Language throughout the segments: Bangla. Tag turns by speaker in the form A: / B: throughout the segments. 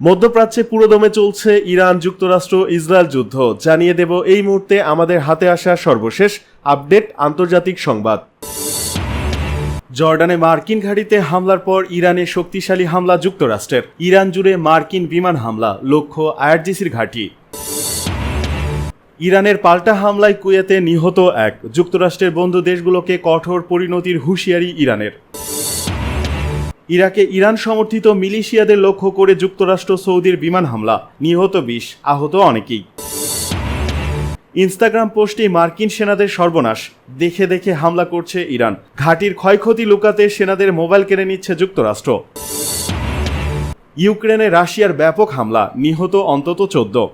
A: মধ্যপ্রাচ্যে পুরোদমে চলছে ইরান যুক্তরাষ্ট্র ইসরায়েল যুদ্ধ। জানিয়ে দেব এই মুহূর্তে আমাদের হাতে আসা সর্বশেষ আপডেট আন্তর্জাতিক সংবাদ। জর্ডানে মার্কিন ঘাঁটিতে হামলার পর ইরানে শক্তিশালী হামলা যুক্তরাষ্ট্রের। ইরান জুড়ে মার্কিন বিমান হামলা, লক্ষ্য আইআরজিসির ঘাঁটি। ইরানের পাল্টা হামলায় কুয়েতে নিহত এক। যুক্তরাষ্ট্রের বন্ধু দেশগুলোকে কঠোর পরিণতির হুঁশিয়ারি ইরানের। ইরাকে ইরান সমর্থিত মিলিশিয়াদের লক্ষ্য করে যুক্তরাষ্ট্র সৌদির বিমান হামলা, নিহত ২০, আহত অনেকেই। ইনস্টাগ্রাম পোস্টে মার্কিন সেনাদের সর্বনাশ, দেখে দেখে হামলা করছে ইরান। ঘাঁটির ক্ষয়ক্ষতি লুকাতে সেনাদের মোবাইল কেড়ে নিচ্ছে যুক্তরাষ্ট্র। ইউক্রেনে রাশিয়ার ব্যাপক হামলা, নিহত অন্তত ১৪।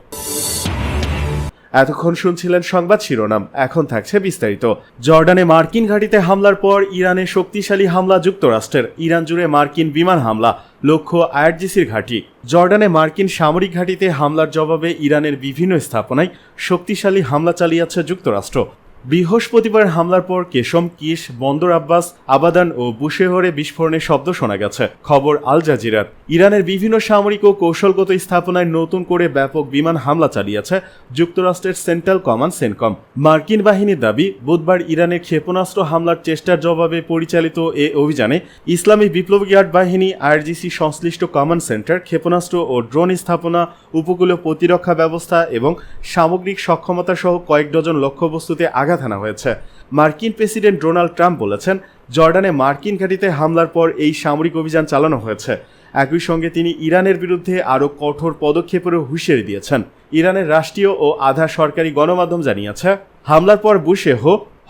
A: এতক্ষণ শুনছিলেন সংবাদ শিরোনাম, এখন থাকছে বিস্তারিত। জর্ডানে মার্কিন ঘাঁটিতে হামলার পর ইরানে শক্তিশালী হামলা যুক্তরাষ্ট্রের। ইরান জুড়ে মার্কিন বিমান হামলা, লক্ষ্য আইআরজিসির ঘাঁটি। জর্ডানে মার্কিন সামরিক ঘাঁটিতে হামলার জবাবে ইরানের বিভিন্ন স্থাপনায় শক্তিশালী হামলা চালিয়েছে যুক্তরাষ্ট্র। বৃহস্পতিবার হামলার পর কেশম, কিশ, বন্দর আব্বাস, আবাদান ও বুশেহরে বিস্ফোরণের শব্দ শোনা গেছে, খবর আল জাজিরার। ইরানের বিভিন্ন সামরিক ও কৌশলগত স্থাপনায় নতুন করে ব্যাপক বিমান হামলা চালিয়েছে যুক্তরাষ্ট্রের সেন্ট্রাল কমান্ড সেনকম। মার্কিন বাহিনীর দাবি, বুধবার ইরানের ক্ষেপণাস্ত্র হামলার চেষ্টার জবাবে পরিচালিত এ অভিযানে ইসলামী বিপ্লবী গার্ড বাহিনী, আইআরজিসি সংশ্লিষ্ট কমান্ড সেন্টার, ক্ষেপণাস্ত্র ও ড্রোন স্থাপনা, উপকূলীয় প্রতিরক্ষা ব্যবস্থা এবং সামগ্রিক সক্ষমতা সহ কয়েক ডজন লক্ষ্যবস্তুতে আঘাত আনা হয়েছে। মার্কিন প্রেসিডেন্ট ডোনাল্ড ট্রাম্প বলেছেন, জর্ডানে মার্কিন ঘাঁটিতে হামলার পর এই সামরিক অভিযান চালানো হয়েছে। একই সঙ্গে তিনি ইরানের বিরুদ্ধে আরও কঠোর পদক্ষেপেরও হুঁশিয়ারি দিয়েছেন। ইরানের রাষ্ট্রীয় ও আধা সরকারি গণমাধ্যম জানিয়েছে, হামলার পর বুশেহ,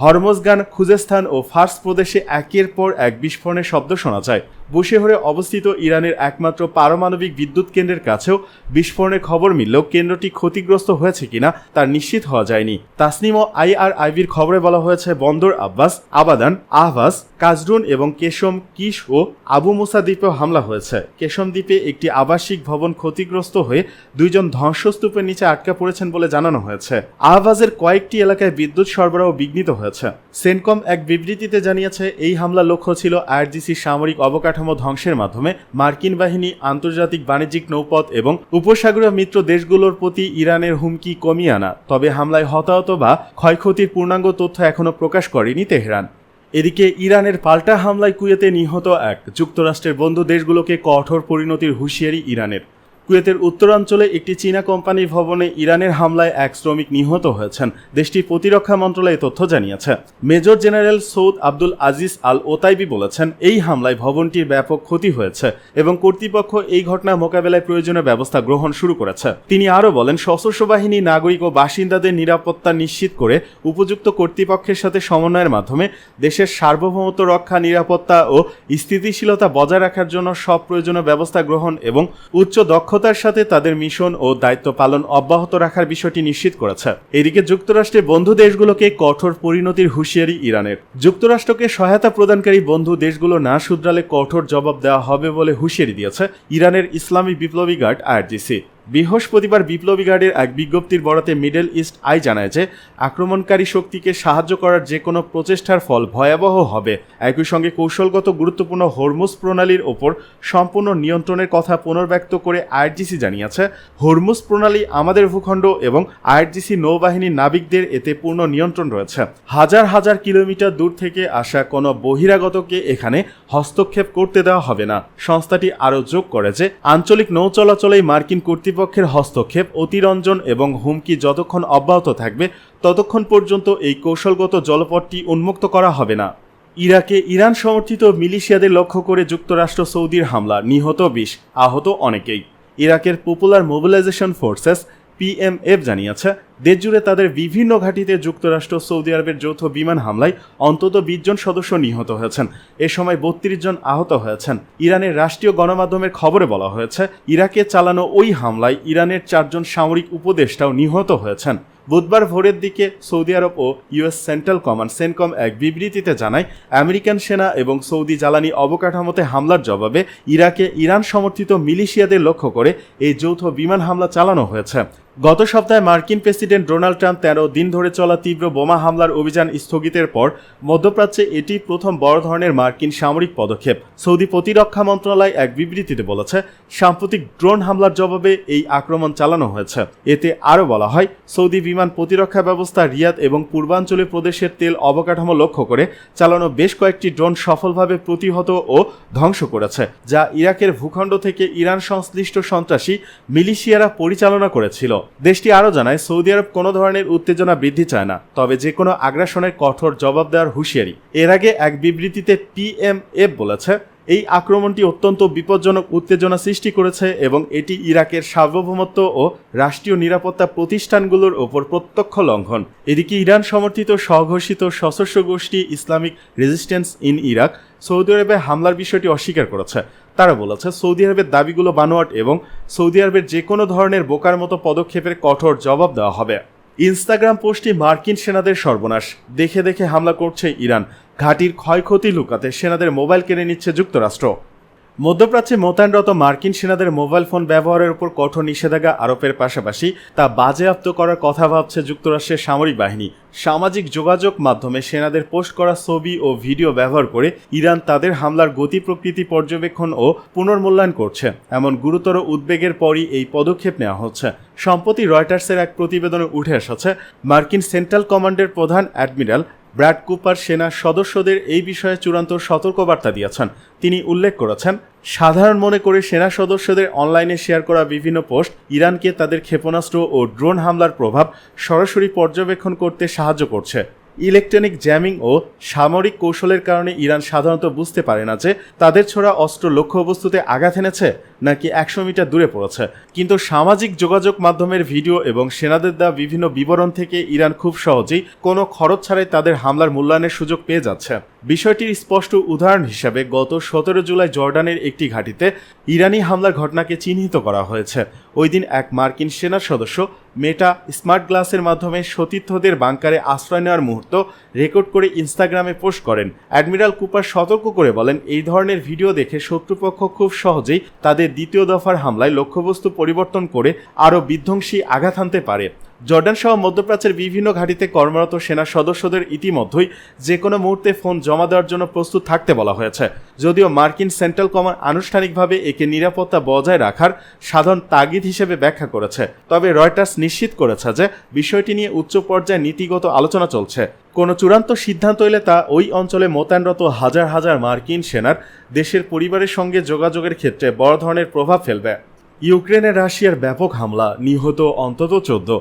A: হরমোজগান, খুজেস্তান ও ফার্স প্রদেশে একের পর এক বিস্ফোরণের শব্দ শোনা যায়। বুশেহরে অবস্থিত ইরানের একমাত্র পারমাণবিক বিদ্যুৎ কেন্দ্রের কাছেও বিস্ফোরণের খবর মিললেও কেন্দ্রটি ক্ষতিগ্রস্ত হয়েছে কিনা তার নিশ্চিত হওয়া যায়নি। তাসনিম ও আইআরআইবির খবরে বলা হয়েছে, বন্দর আব্বাস, আবাদান, আহবাস, কাজরুন এবং কেশম, কিশ ও আবু মুসা দ্বীপেও হামলা হয়েছে। কেশম দ্বীপে একটি আবাসিক ভবন ক্ষতিগ্রস্ত হয়ে ২ জন ধ্বংসস্তূপের নিচে আটকা পড়েছেন বলে জানানো হয়েছে। আহবাজের কয়েকটি এলাকায় বিদ্যুৎ সরবরাহ বিঘ্নিত হয়েছে। সেনকম এক বিবৃতিতে জানিয়েছে, এই হামলার লক্ষ্য ছিল আইআরজিসি সামরিক অবকাঠামো ধ্বংসের মাধ্যমে মার্কিন বাহিনী, আন্তর্জাতিক বাণিজ্যিক নৌপথ এবং উপসাগরীয় মিত্র দেশগুলোর প্রতি ইরানের হুমকি কমিয়ে আনা। তবে হামলায় হতাহত বা ক্ষয়ক্ষতির পূর্ণাঙ্গ তথ্য এখনও প্রকাশ করেনি তেহরান। এদিকে ইরানের পাল্টা হামলায় কুয়েতে নিহত এক। যুক্তরাষ্ট্রের বন্ধু দেশগুলোকে কঠোর পরিণতির হুঁশিয়ারি ইরানের। কুয়েতের উত্তরাঞ্চলে একটি চীনা কোম্পানির ভবনে ইরানের হামলায় এক শ্রমিক নিহত হয়েছেন, দেশটির প্রতিরক্ষা মন্ত্রণালয় তথ্য জানিয়েছে। মেজর জেনারেল সৌদ আব্দুল আজিজ আল ওতাইবি বলেছেন, এই হামলায় ভবনটির ব্যাপক ক্ষতি হয়েছে এবং কর্তৃপক্ষ এই ঘটনা মোকাবেলায় প্রয়োজনীয় ব্যবস্থা গ্রহণ শুরু করেছে। তিনি আরও বলেন, সশস্ত্র বাহিনী, নাগরিক ও বাসিন্দাদের নিরাপত্তা নিশ্চিত করে উপযুক্ত কর্তৃপক্ষের সাথে সমন্বয়ের মাধ্যমে দেশের সার্বভৌমত্ব রক্ষা, নিরাপত্তা ও স্থিতিশীলতা বজায় রাখার জন্য সব প্রয়োজনীয় ব্যবস্থা গ্রহণ এবং উচ্চ দক্ষতার সাথে তাদের মিশন ও দায়িত্ব পালন অব্যাহত রাখার বিষয়টি নিশ্চিত করেছে। এদিকে যুক্তরাষ্ট্রের বন্ধু দেশগুলোকে কঠোর পরিণতির হুঁশিয়ারি ইরানের। যুক্তরাষ্ট্রকে সহায়তা প্রদানকারী বন্ধু দেশগুলো না শুধরালে কঠোর জবাব দেওয়া হবে বলে হুঁশিয়ারি দিয়েছে ইরানের ইসলামী বিপ্লবী গার্ড আইআরজিসি। বৃহস্পতিবার বিপ্লবী গার্ডের এক বিজ্ঞপ্তির বরাতে মিডল ইস্ট আই জানায় যে, আক্রমণকারী শক্তিকে সাহায্য করার যে কোনো প্রচেষ্টার ফল ভয়াবহ হবে। একই সঙ্গে কৌশলগত গুরুত্বপূর্ণ হরমুজ প্রণালীর ওপর সম্পূর্ণ নিয়ন্ত্রণের কথা পুনর্ব্যক্ত করে আইআরজিসি জানিয়েছে, হরমুজ প্রণালী আমাদের ভূখণ্ড এবং আইআরজিসি নৌবাহিনীর নাবিকদের এতে পূর্ণ নিয়ন্ত্রণ রয়েছে। হাজার হাজার কিলোমিটার দূর থেকে আসা কোনো বহিরাগতকে এখানে হস্তক্ষেপ করতে দেওয়া হবে না। সংস্থাটি আরও যোগ করে যে, আঞ্চলিক নৌ চলাচলেই মার্কিন কর্তৃপক্ষের হস্তক্ষেপ, অতিরঞ্জন এবং হুমকি যতক্ষণ অব্যাহত থাকবে ততক্ষণ পর্যন্ত এই কৌশলগত জলপথটি উন্মুক্ত করা হবে না। ইরাকে ইরান সমর্থিত মিলিশিয়াদের লক্ষ্য করে যুক্তরাষ্ট্র সৌদির হামলা, নিহত ২০, আহত অনেকেই। ইরাকের পপুলার মোবিলাইজেশন ফোর্সেস পিএমএফ জানিয়েছে, দেশজুড়ে তাদের বিভিন্ন ঘাঁটিতে যুক্তরাষ্ট্র, সৌদি আরবের যৌথ বিমান হামলায় অন্তত ২০ জন সদস্য নিহত হয়েছেন। এ সময় ৩২ জন আহত হয়েছেন। ইরানের রাষ্ট্রীয় গণমাধ্যমের খবরে বলা হয়েছে, ইরাকে চালানো ওই হামলায় ইরানের ৪ জন সামরিক উপদেষ্টাও নিহত হয়েছেন। বুধবার ভোরের দিকে সৌদি আরব ও ইউএস সেন্ট্রাল কমান্ড সেনকম এক বিবৃতিতে জানায়, আমেরিকান সেনা এবং সৌদি জ্বালানি অবকাঠামোতে হামলার জবাবে ইরাকে ইরান সমর্থিত মিলিশিয়াদের লক্ষ্য করে এই যৌথ বিমান হামলা চালানো হয়েছে। গত সপ্তাহে মার্কিন প্রেসিডেন্ট ডোনাল্ড ট্রাম্প 13 দিন ধরে চলা তীব্র বোমা হামলার অভিযান স্থগিতের পর মধ্যপ্রাচ্যে এটি প্রথম বড় ধরনের মার্কিন সামরিক পদক্ষেপ। সৌদি প্রতিরক্ষা মন্ত্রণালয় এক বিবৃতিতে বলেছে, সাম্প্রতিক ড্রোন হামলার জবাবে এই আক্রমণ চালানো হয়েছে। এতে আরও বলা হয়, সৌদি বিমান প্রতিরক্ষা ব্যবস্থা রিয়াদ এবং পূর্বাঞ্চলীয় প্রদেশের তেল অবকাঠামো লক্ষ্য করে চালানো বেশ কয়েকটি ড্রোন সফলভাবে প্রতিহত ও ধ্বংস করেছে, যা ইরাকের ভূখণ্ড থেকে ইরান সংশ্লিষ্ট সন্ত্রাসী মিলিশিয়ারা পরিচালনা করেছিল। দেশটি আরও জানায়, সৌদি আরব কোনো ধরনের উত্তেজনা বৃদ্ধি চায় না, তবে যে কোনো আগ্রাসনের কঠোর জবাব দেওয়ার হুঁশিয়ারি। এর আগে এক বিবৃতিতে পিএমএফ বলেছে, এই আক্রমণটি অত্যন্ত বিপজ্জনক উত্তেজনা সৃষ্টি করেছে এবং এটি ইরাকের সার্বভৌমত্ব ও রাষ্ট্রীয় নিরাপত্তা প্রতিষ্ঠানগুলোর ওপর প্রত্যক্ষ লঙ্ঘন। এদিকে ইরান সমর্থিত স্বঘোষিত সশস্ত্র গোষ্ঠী Islamic resistance in Iraq Saudi আরবে হামলার বিষয়টি অস্বীকার করেছে। তারা বলেছে, সৌদি আরবের দাবিগুলো বানোয়াট এবং সৌদি আরবের যে কোনো ধরনের বোকার মতো পদক্ষেপের কঠোর জবাব দেওয়া হবে। ইনস্টাগ্রাম পোস্টে মার্কিন সেনাদের সর্বনাশ, দেখে দেখে হামলা করছে ইরান, ঘাঁটির ক্ষয়ক্ষতি লুকাতে সেনাদের মোবাইল কেড়ে নিচ্ছে যুক্তরাষ্ট্র। মধ্যপ্রাচ্যে মোতায়েনরত মার্কিন সেনাদের মোবাইল ফোন ব্যবহারের উপর কঠোর নিষেধাজ্ঞা আরোপের পাশাপাশি তা বাজেয়াপ্ত করার কথা ভাবছে যুক্তরাষ্ট্রের সামরিক বাহিনী। সামাজিক যোগাযোগ মাধ্যমে সেনাদের পোস্ট করা ছবি ও ভিডিও ব্যবহার করে ইরান তাদের হামলার গতি প্রকৃতি পর্যবেক্ষণ ও পুনর্মূল্যায়ন করছে। এমন গুরুতর উদ্বেগের পরই এই পদক্ষেপ নেওয়া হচ্ছে। সম্প্রতি রয়টার্সের এক প্রতিবেদনে উঠে এসেছে, মার্কিন সেন্ট্রাল কমান্ডের প্রধান অ্যাডমিরাল ব্র্যাড কুপার সেনা সদস্যদের এই বিষয়ে চূড়ান্ত সতর্কবার্তা দিয়েছেন। তিনি উল্লেখ করেছেন, সাধারণ মনে করে সেনা সদস্যদের অনলাইনে শেয়ার করা বিভিন্ন পোস্ট ইরানকে তাদের ক্ষেপণাস্ত্র ও ড্রোন হামলার প্রভাব সরাসরি পর্যবেক্ষণ করতে সাহায্য করছে। ইলেকট্রনিক জ্যামিং ও সামরিক কৌশলের কারণে ইরান সাধারণত বুঝতে পারে না যে তাদের ছোড়া অস্ত্র লক্ষ্যবস্তুতে আঘাত এনেছে নাকি 100 মিটার দূরে পড়েছে। কিন্তু সামাজিক যোগাযোগ মাধ্যমের ভিডিও এবং সেনাদের দেওয়া বিভিন্ন বিবরণ থেকে ইরান খুব সহজেই কোনো খরচ ছাড়াই তাদের হামলার মূল্যায়নের সুযোগ পেয়ে যাচ্ছে। বিষয়টির স্পষ্ট উদাহরণ হিসাবে গত 17 জুলাই জর্ডানের একটি ঘাঁটিতে ইরানি হামলার ঘটনাকে চিহ্নিত করা হয়েছে। ওই দিন এক মার্কিন সেনা সদস্য মেটা স্মার্ট গ্লাসের মাধ্যমে সতীর্থদের বাংকারে আশ্রয় নেওয়ার মুহূর্ত রেকর্ড করে ইনস্টাগ্রামে পোস্ট করেন। অ্যাডমিরাল কুপার সতর্ক করে বলেন, এই ধরনের ভিডিও দেখে শত্রুপক্ষ খুব সহজেই তাদের দ্বিতীয় দফার হামলায় লক্ষ্যবস্তু পরিবর্তন করে আরও বিধ্বংসী আঘাত হানতে পারে। জর্ডান সহ মধ্যপ্রাচ্যের বিভিন্ন ঘাঁটিতে কর্মরত সেনা সদস্যদের ইতিমধ্যেই যে কোনো মুহূর্তে ফোন জমা দেওয়ার জন্য প্রস্তুত থাকতে বলা হয়েছে। যদিও মার্কিন সেন্ট্রাল কমান্ড আনুষ্ঠানিকভাবে একে নিরাপত্তা বজায় রাখার সাধারণ তাগিদ হিসেবে ব্যাখ্যা করেছে, তবে রয়টার্স নিশ্চিত করেছে যে বিষয়টি নিয়ে উচ্চ পর্যায়ে নীতিগত আলোচনা চলছে। কোনো চূড়ান্ত সিদ্ধান্ত এলে তা ওই অঞ্চলে মোতায়েনরত হাজার হাজার মার্কিন সেনার দেশের পরিবারের সঙ্গে যোগাযোগের ক্ষেত্রে বড় ধরনের প্রভাব ফেলবে। ইউক্রেনে রাশিয়ার ব্যাপক হামলা, নিহত অন্তত 14।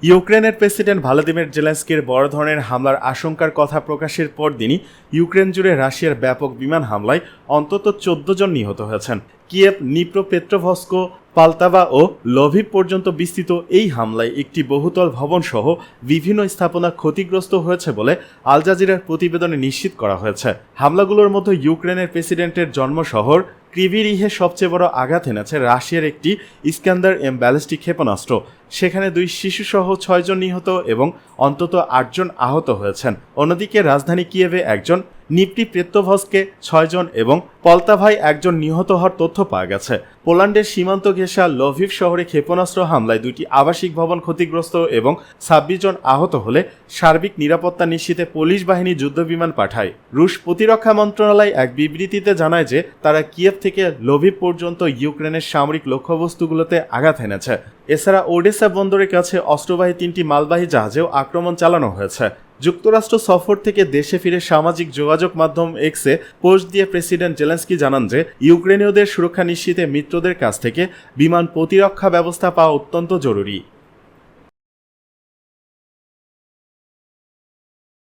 A: ইউক্রেনের প্রেসিডেন্ট ভলোদিমির জেলেনস্কির বড় ধরনের হামলার আশঙ্কার কথা প্রকাশের পর দিনই ইউক্রেন জুড়ে রাশিয়ার ব্যাপক বিমান হামলায় অন্তত 14 জন নিহত হয়েছেন। কিয়েভ, নিপ্রোপেট্রোভস্ক, পালতাভা ও লভিভ পর্যন্ত বিস্তৃত এই হামলায় একটি বহুতল ভবন সহ বিভিন্ন স্থাপনা ক্ষতিগ্রস্ত হয়েছে বলে আল জাজিরার প্রতিবেদনে নিশ্চিত করা হয়েছে। হামলাগুলোর মধ্যে ইউক্রেনের প্রেসিডেন্টের জন্মশহর ক্রিভিরিহে সবচেয়ে বড় আঘাত এনেছে রাশিয়ার একটি ইস্কান্দার এম ব্যালিস্টিক ক্ষেপণাস্ত্র। সেখানে 2 শিশুসহ 6 জন নিহত এবং অন্তত 8 জন আহত হয়েছেন। অন্যদিকে রাজধানী কিয়েভে একজন, নিপ্রোপেট্রোভস্কে 6 জন এবং পলতাভায় 1 জন নিহত হওয়ার তথ্য পাওয়া গেছে। পোল্যান্ডের সীমান্ত ঘেঁষা লভিভ শহরে ক্ষেপণাস্ত্র হামলায় 2টি আবাসিক ভবন ক্ষতিগ্রস্ত এবং 26 জন আহত হলে সার্বিক নিরাপত্তা নিশ্চিতে পুলিশ বাহিনী যুদ্ধবিমান পাঠায়। রুশ প্রতিরক্ষা মন্ত্রণালয় এক বিবৃতিতে জানায় যে তারা কিয়েভ থেকে লভিভ পর্যন্ত ইউক্রেনের সামরিক লক্ষ্যবস্তুগুলোতে আঘাত এনেছে। এছাড়া ওডেসা বন্দরের কাছে অস্ত্রবাহী 3টি মালবাহী জাহাজেও আক্রমণ চালানো হয়েছে। যুক্তরাষ্ট্র সফর থেকে দেশে ফিরে সামাজিক যোগাযোগ মাধ্যম এক্সে পোস্ট দিয়ে প্রেসিডেন্ট জেলেনস্কি জানান যে ইউক্রেনীয়দের সুরক্ষা নিশ্চিতে মিত্রদের কাছ থেকে বিমান প্রতিরক্ষা ব্যবস্থা পাওয়া অত্যন্ত জরুরি।